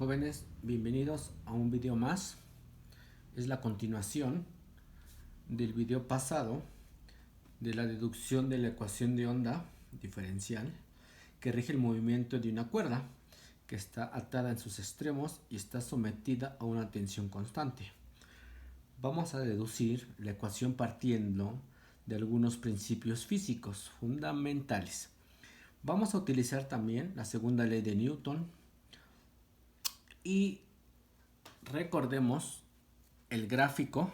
Jóvenes, bienvenidos a un video más. Es la continuación del video pasado de la deducción de la ecuación de onda diferencial que rige el movimiento de una cuerda que está atada en sus extremos y está sometida a una tensión constante. Vamos a deducir la ecuación partiendo de algunos principios físicos fundamentales. Vamos a utilizar también la segunda ley de Newton y recordemos el gráfico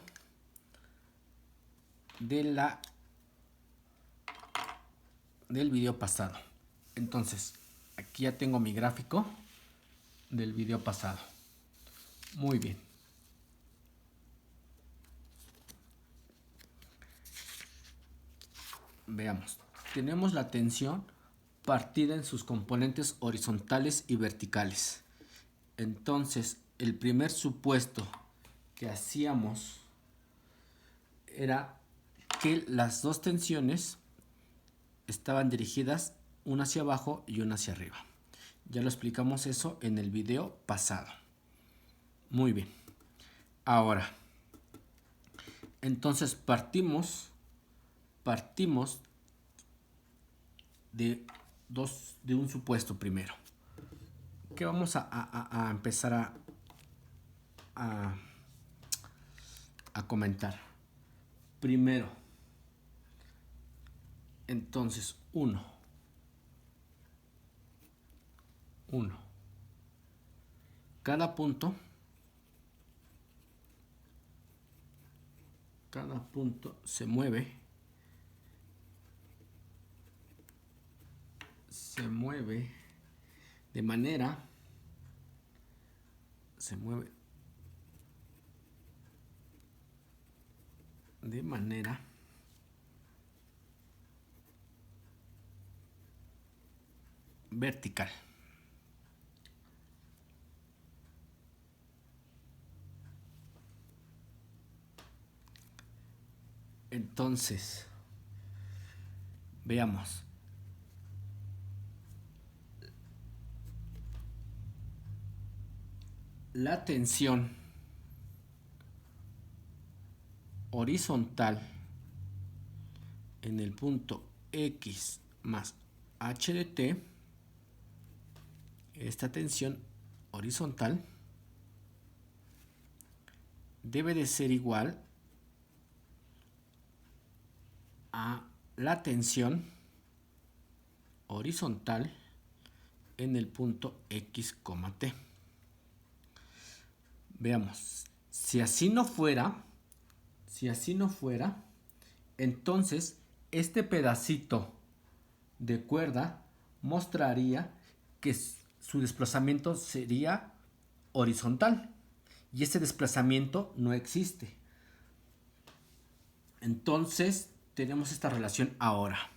del video pasado. Entonces, aquí ya tengo mi gráfico del video pasado. Muy bien. Veamos. Tenemos la tensión partida en sus componentes horizontales y verticales. Entonces, el primer supuesto que hacíamos era que las dos tensiones estaban dirigidas una hacia abajo y una hacia arriba. Ya lo explicamos eso en el video pasado. Muy bien. Ahora, entonces partimos de un supuesto primero. Que vamos a empezar a comentar. Primero, entonces, 1. Cada punto se mueve de manera vertical. Entonces, veamos. La tensión horizontal en el punto X más H de T, esta tensión horizontal debe de ser igual a la tensión horizontal en el punto X, T. Veamos, si así no fuera, entonces este pedacito de cuerda mostraría que su desplazamiento sería horizontal y ese desplazamiento no existe. Entonces tenemos esta relación ahora.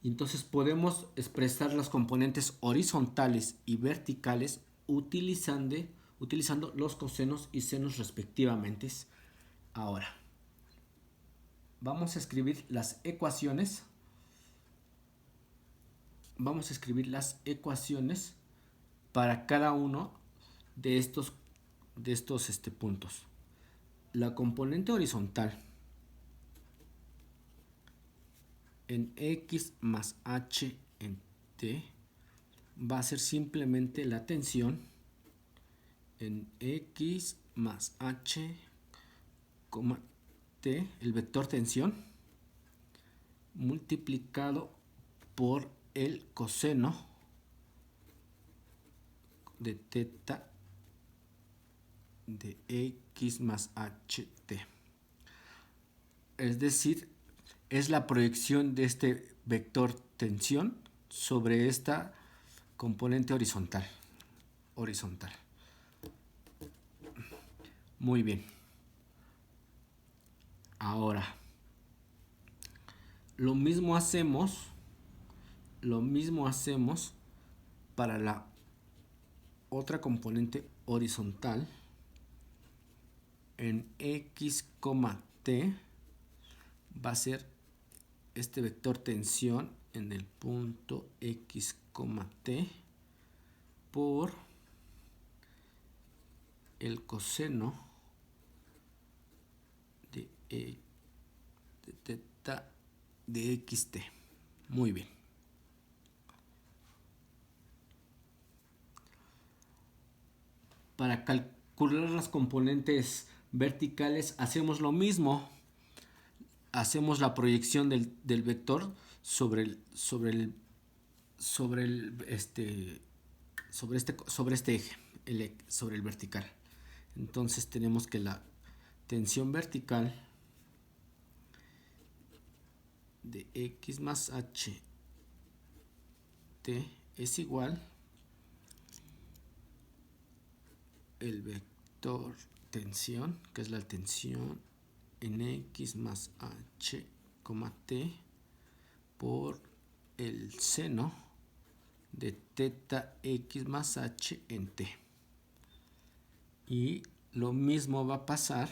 Entonces podemos expresar las componentes horizontales y verticales utilizando los cosenos y senos respectivamente. Ahora vamos a escribir las ecuaciones. Para cada uno de estos puntos. La componente horizontal en X más H en T va a ser simplemente la tensión en X más H, T, el vector tensión, multiplicado por el coseno de teta de X más HT. Es decir, es la proyección de este vector tensión sobre esta componente horizontal. Muy bien. Ahora, lo mismo hacemos para la otra componente horizontal en X, T va a ser este vector tensión en el punto X, T por el coseno de teta de xt. Muy bien. Para calcular las componentes verticales hacemos lo mismo. Hacemos la proyección del vector sobre este eje, sobre el vertical. Entonces tenemos que la tensión vertical de x más h t es igual el vector tensión, que es la tensión en x más h, t por el seno de teta x más h en t. Y lo mismo va a pasar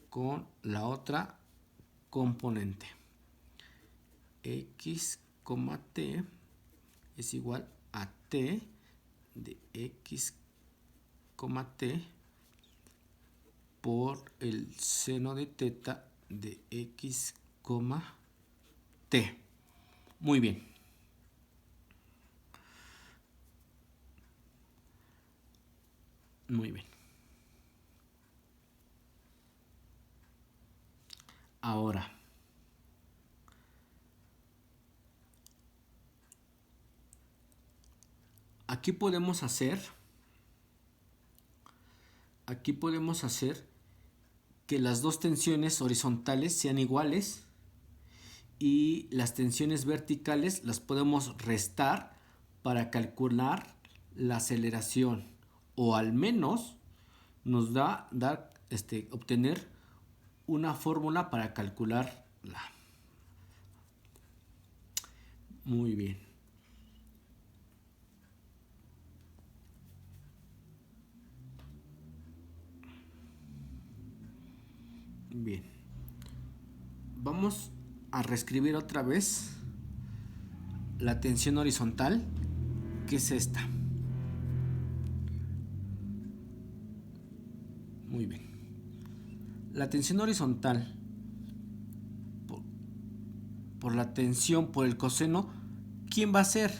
con la otra componente. X, t es igual a t de x, t por el seno de teta de x, t. Muy bien. Muy bien. Ahora, aquí podemos hacer que las dos tensiones horizontales sean iguales y las tensiones verticales las podemos restar para calcular la aceleración, o al menos nos da obtener una fórmula para calcularla. Muy bien. Bien. Vamos a reescribir otra vez la tensión horizontal, que es esta. Muy bien. La tensión horizontal por la tensión por el coseno, ¿quién va a ser?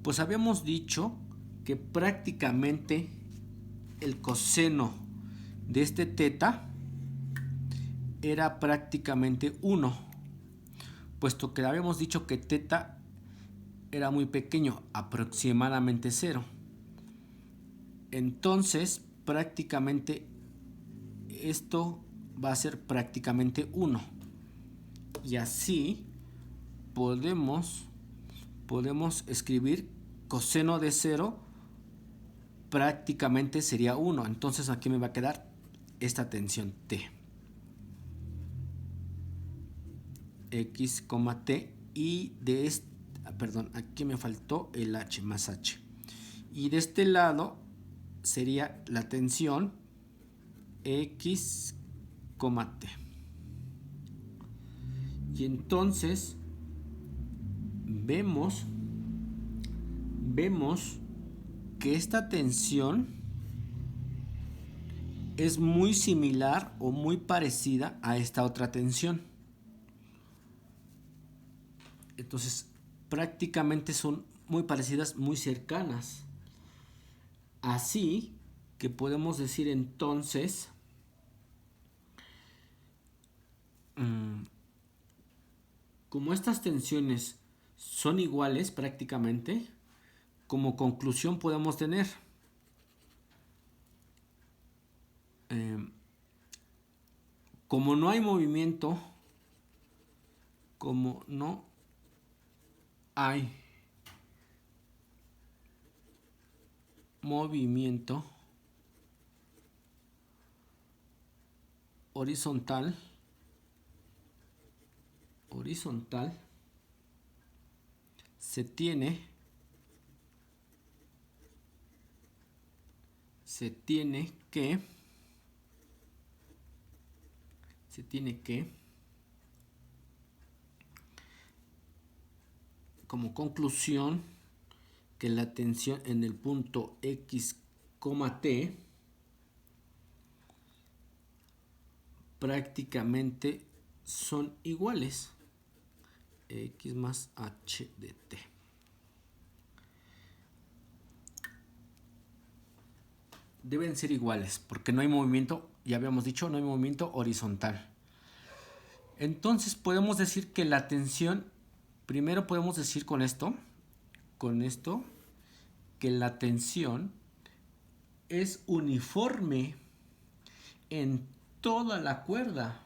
Pues habíamos dicho que prácticamente el coseno de este teta era prácticamente 1, puesto que habíamos dicho que teta era muy pequeño, aproximadamente 0. Entonces, prácticamente esto va a ser prácticamente 1. Y así podemos escribir coseno de 0 prácticamente sería 1. Entonces aquí me va a quedar esta tensión T. X, T, y de este, perdón, aquí me faltó el H más H. Y de este lado sería la tensión X, T. Y entonces vemos que esta tensión es muy similar o muy parecida a esta otra tensión. Entonces, prácticamente son muy parecidas, muy cercanas. Así que podemos decir entonces como estas tensiones son iguales prácticamente, como conclusión podemos tener como no hay movimiento, como no hay movimiento horizontal, se tiene que como conclusión que la tensión en el punto X, t prácticamente son iguales. X más h de t. Deben ser iguales porque no hay movimiento, ya habíamos dicho, no hay movimiento horizontal. Entonces podemos decir que la tensión, primero podemos decir con esto, que la tensión es uniforme en toda la cuerda.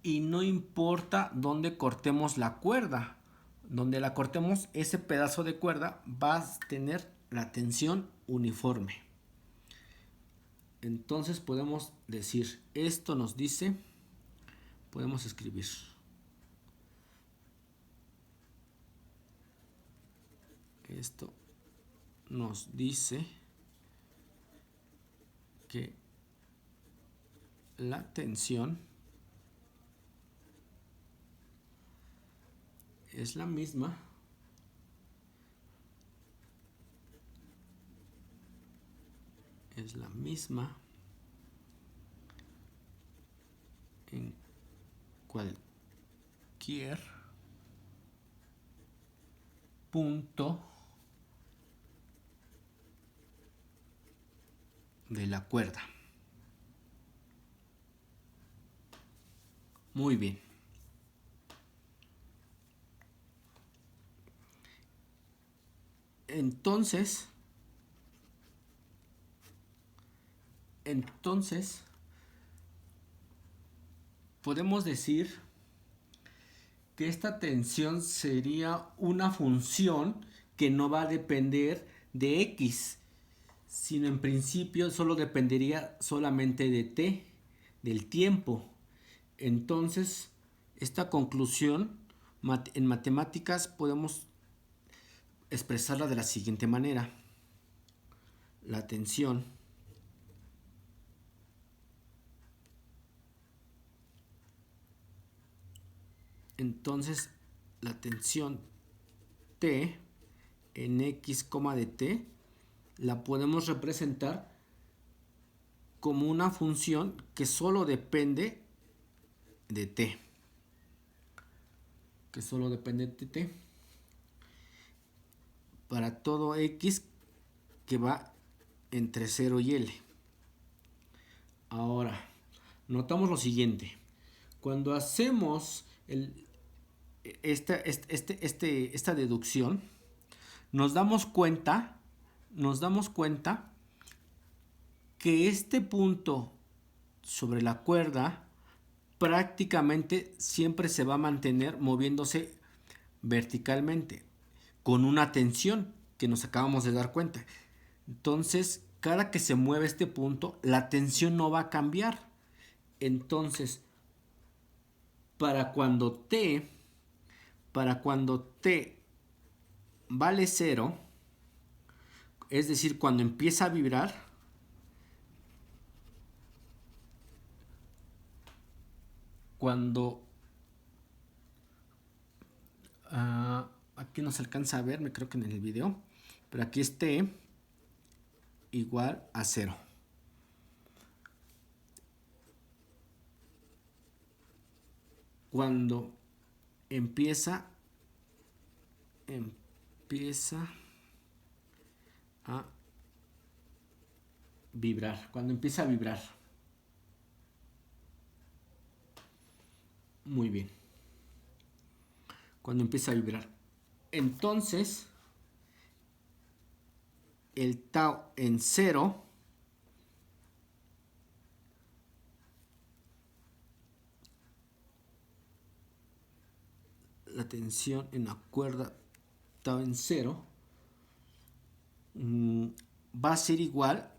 Y no importa dónde cortemos la cuerda. Donde la cortemos, ese pedazo de cuerda va a tener la tensión uniforme. Entonces podemos decir, esto nos dice, podemos escribir. Esto nos dice que la tensión es la misma en cualquier punto de la cuerda. Muy bien. Entonces podemos decir que esta tensión sería una función que no va a depender de x, sino en principio solo dependería solamente de t, del tiempo. Entonces, esta conclusión en matemáticas podemos expresarla de la siguiente manera. La tensión T en x, de t la podemos representar como una función que solo depende de t. Para todo x que va entre 0 y L. Ahora, notamos lo siguiente. Cuando hacemos esta deducción, nos damos cuenta que este punto sobre la cuerda prácticamente siempre se va a mantener moviéndose verticalmente con una tensión que nos acabamos de dar cuenta. Entonces, cada que se mueve este punto, la tensión no va a cambiar. Entonces, para cuando t vale 0, es decir, cuando empieza a vibrar, aquí no se alcanza a ver, me creo que en el video, pero aquí es t igual a 0. Cuando empieza a vibrar, Muy bien. Cuando empieza a vibrar. Entonces, el tau en 0 la tensión en la cuerda tau en 0 va a ser igual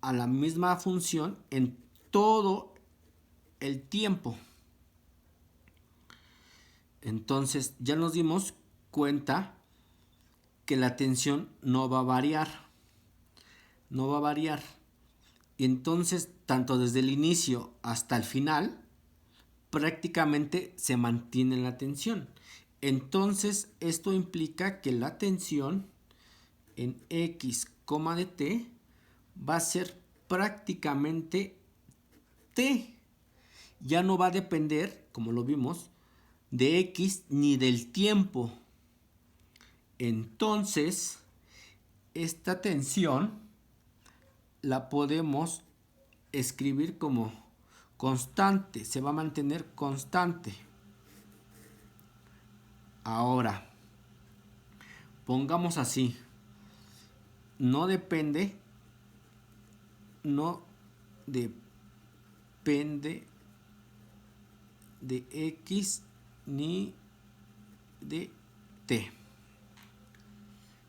a la misma función en todo el tiempo. Entonces ya nos dimos cuenta que la tensión no va a variar. Y entonces, tanto desde el inicio hasta el final, prácticamente se mantiene la tensión. Entonces esto implica que la tensión en x, de t va a ser prácticamente t. Ya no va a depender, como lo vimos, de x ni del tiempo. Entonces, esta tensión la podemos escribir como constante, se va a mantener constante. Ahora, pongamos así, no depende de x ni de t.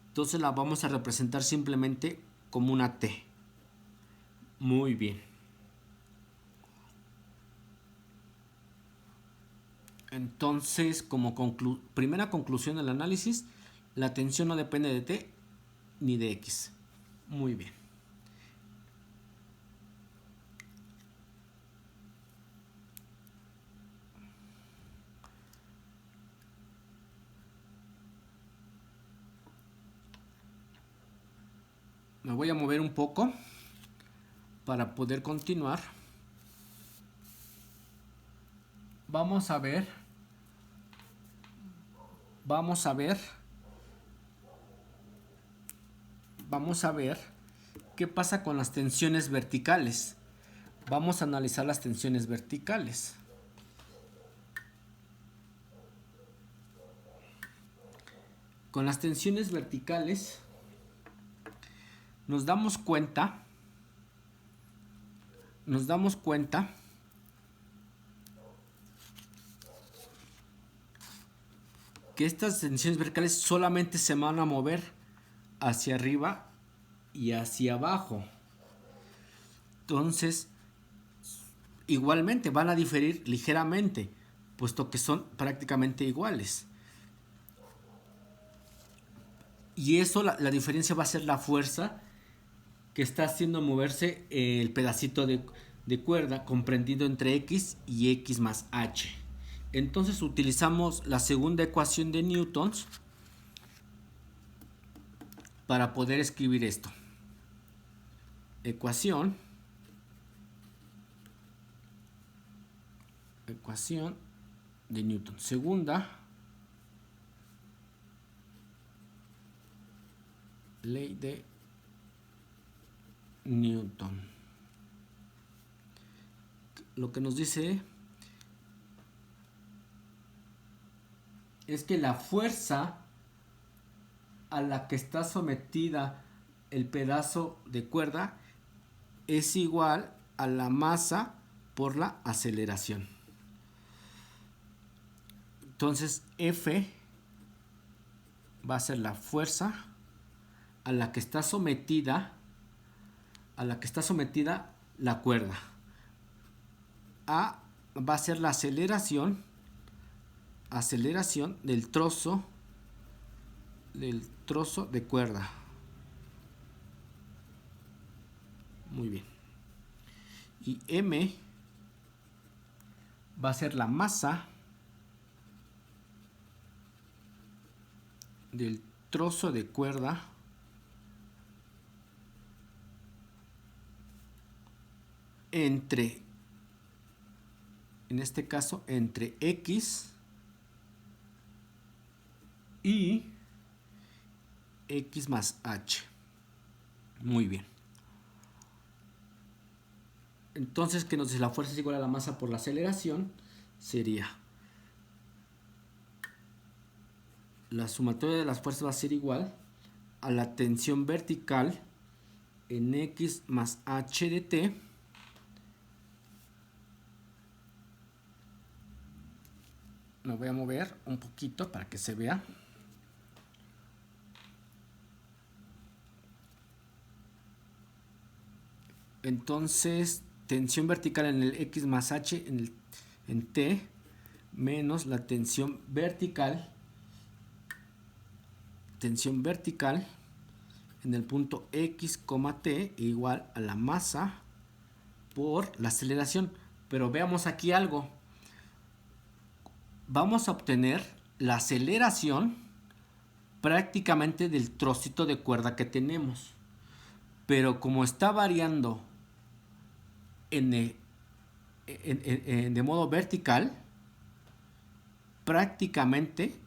Entonces la vamos a representar simplemente como una t. Muy bien. Entonces, como primera conclusión del análisis, la tensión no depende de t ni de x. Muy bien. Me voy a mover un poco para poder continuar. Vamos a ver qué pasa con las tensiones verticales. Vamos a analizar las tensiones verticales. Con las tensiones verticales nos damos cuenta que estas tensiones verticales solamente se van a mover hacia arriba y hacia abajo. Entonces, igualmente van a diferir ligeramente, puesto que son prácticamente iguales. Y eso, la diferencia va a ser la fuerza que está haciendo moverse el pedacito de cuerda comprendido entre x y x más h. Entonces utilizamos la segunda ecuación de Newton para poder escribir esto. Ecuación de Newton. Segunda ley de Newton. Lo que nos dice es que la fuerza a la que está sometida el pedazo de cuerda es igual a la masa por la aceleración. Entonces F va a ser la fuerza a la que está sometida la cuerda. A va a ser la aceleración del trozo de cuerda. Muy bien. Y M va a ser la masa del trozo de cuerda entre, en este caso, entre x y x más h. Muy bien. Entonces, que nos dice la fuerza es igual a la masa por la aceleración, sería la sumatoria de las fuerzas va a ser igual a la tensión vertical en x más h de t me voy a mover un poquito para que se vea. Entonces, tensión vertical en el x más h en t menos la tensión vertical en el punto x, t igual a la masa por la aceleración. Pero veamos aquí algo. Vamos a obtener la aceleración prácticamente del trocito de cuerda que tenemos. Pero como está variando de modo vertical, prácticamente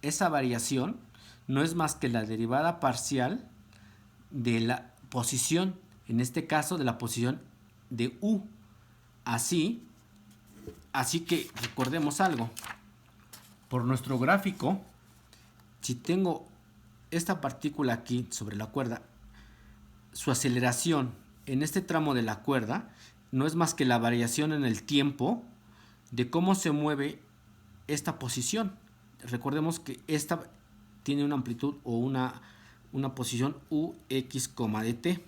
esa variación no es más que la derivada parcial de la posición, en este caso de la posición de U. Así que recordemos algo. Por nuestro gráfico, si tengo esta partícula aquí sobre la cuerda, su aceleración en este tramo de la cuerda no es más que la variación en el tiempo de cómo se mueve esta posición. Recordemos que esta tiene una amplitud o una posición UX, de t.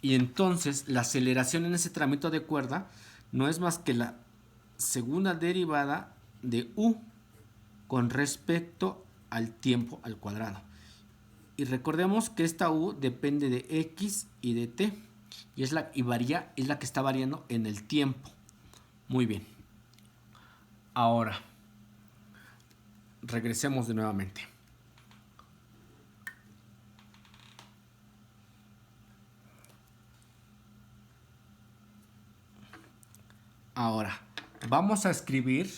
Y entonces la aceleración en ese tramito de cuerda no es más que la segunda derivada de U con respecto al tiempo al cuadrado. Y recordemos que esta U depende de X y de T. Y es la que está variando en el tiempo. Muy bien. Ahora, regresemos de nuevamente. Ahora, vamos a escribir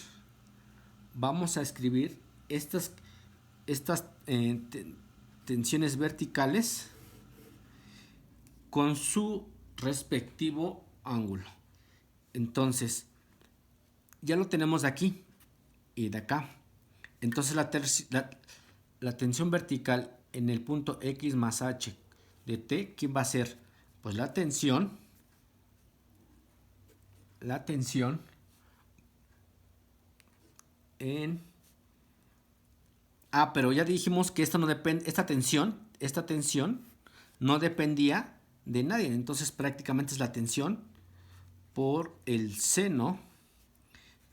estas tensiones verticales con su respectivo ángulo. Entonces, ya lo tenemos de aquí y de acá. Entonces la tensión vertical en el punto X más H de T, ¿quién va a ser? Pues la tensión en... pero ya dijimos que esto no depende, esta tensión no dependía de nadie. Entonces prácticamente es la tensión por el seno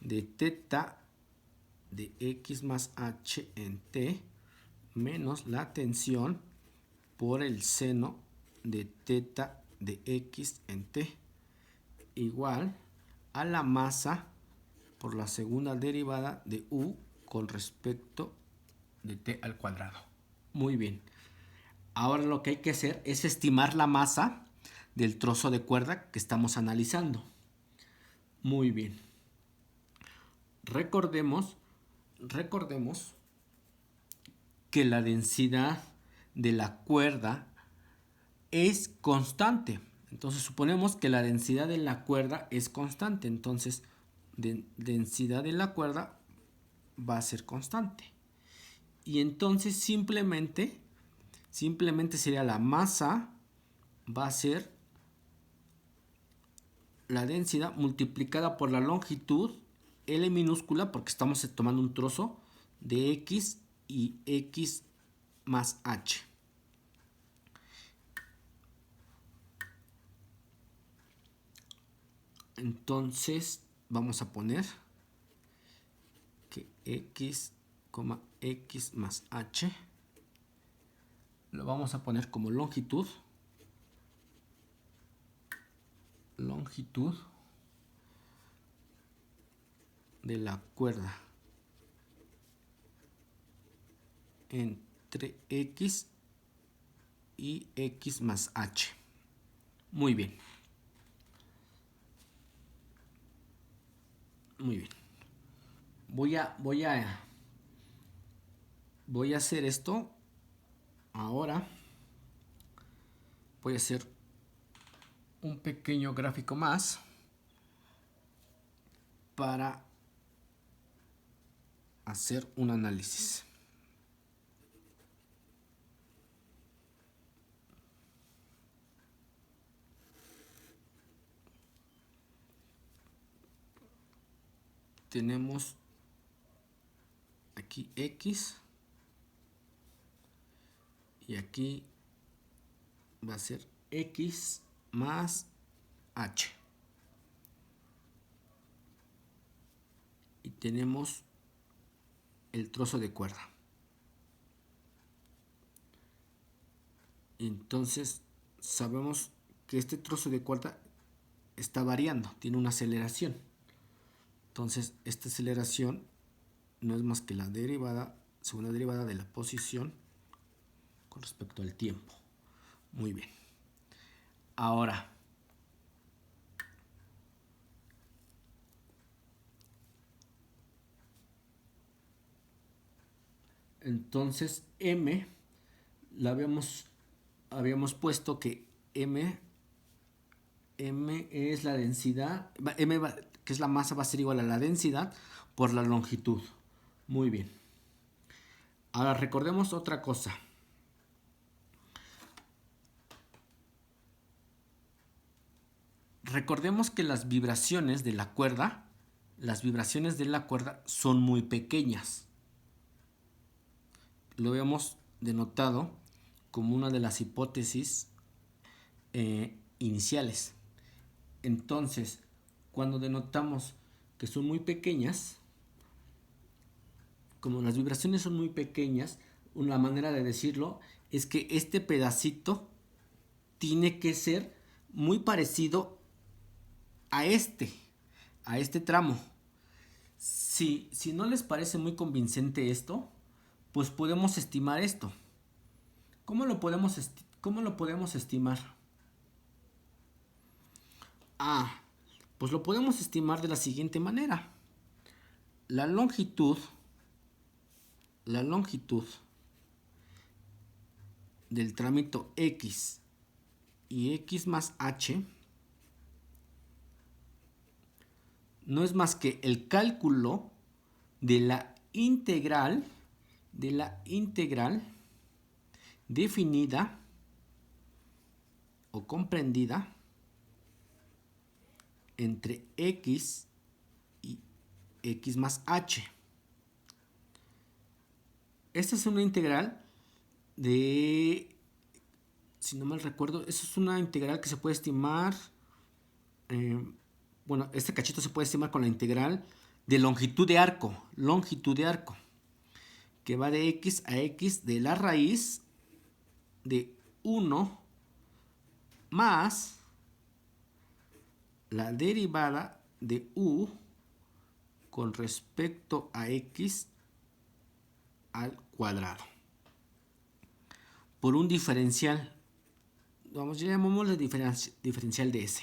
de teta de X más H en T menos la tensión por el seno de teta de X en T igual a la masa por la segunda derivada de U con respecto de T al cuadrado. Muy bien. Ahora lo que hay que hacer es estimar la masa del trozo de cuerda que estamos analizando. Muy bien. Recordemos que la densidad de la cuerda es constante. Entonces suponemos que la densidad de la cuerda es constante. Entonces densidad de la cuerda va a ser constante. Y entonces simplemente sería la masa va a ser la densidad multiplicada por la longitud L minúscula, porque estamos tomando un trozo de X y X más H. Entonces vamos a poner que X, X más H lo vamos a poner como longitud de la cuerda entre X y X más H. Muy bien. Muy bien. Voy a hacer esto ahora. Voy a hacer un pequeño gráfico más para hacer un análisis. Tenemos aquí X y aquí va a ser X más H. Y tenemos el trozo de cuerda. Entonces sabemos que este trozo de cuerda está variando, tiene una aceleración. Entonces esta aceleración no es más que la derivada, segunda derivada de la posición con respecto al tiempo. Muy bien. Ahora, entonces m la habíamos puesto que m es la densidad, que es la masa, va a ser igual a la densidad por la longitud. Muy bien. Ahora recordemos otra cosa. Recordemos que las vibraciones de la cuerda son muy pequeñas. Lo hemos denotado como una de las hipótesis iniciales. Entonces, cuando denotamos que son muy pequeñas, como las vibraciones son muy pequeñas, una manera de decirlo es que este pedacito tiene que ser muy parecido a este tramo. Si no les parece muy convincente esto, pues podemos estimar esto. ¿Cómo lo podemos estimar? Pues lo podemos estimar de la siguiente manera. La longitud del trámite x y x más h no es más que el cálculo de la integral definida o comprendida entre x y x más h. Esta es una integral de, si no mal recuerdo, esa es una integral que se puede estimar, bueno, este cachito se puede estimar con la integral de longitud de arco, que va de x a x de la raíz de 1 más la derivada de u con respecto a x al cuadrado por un diferencial, llamémosle diferencial de S.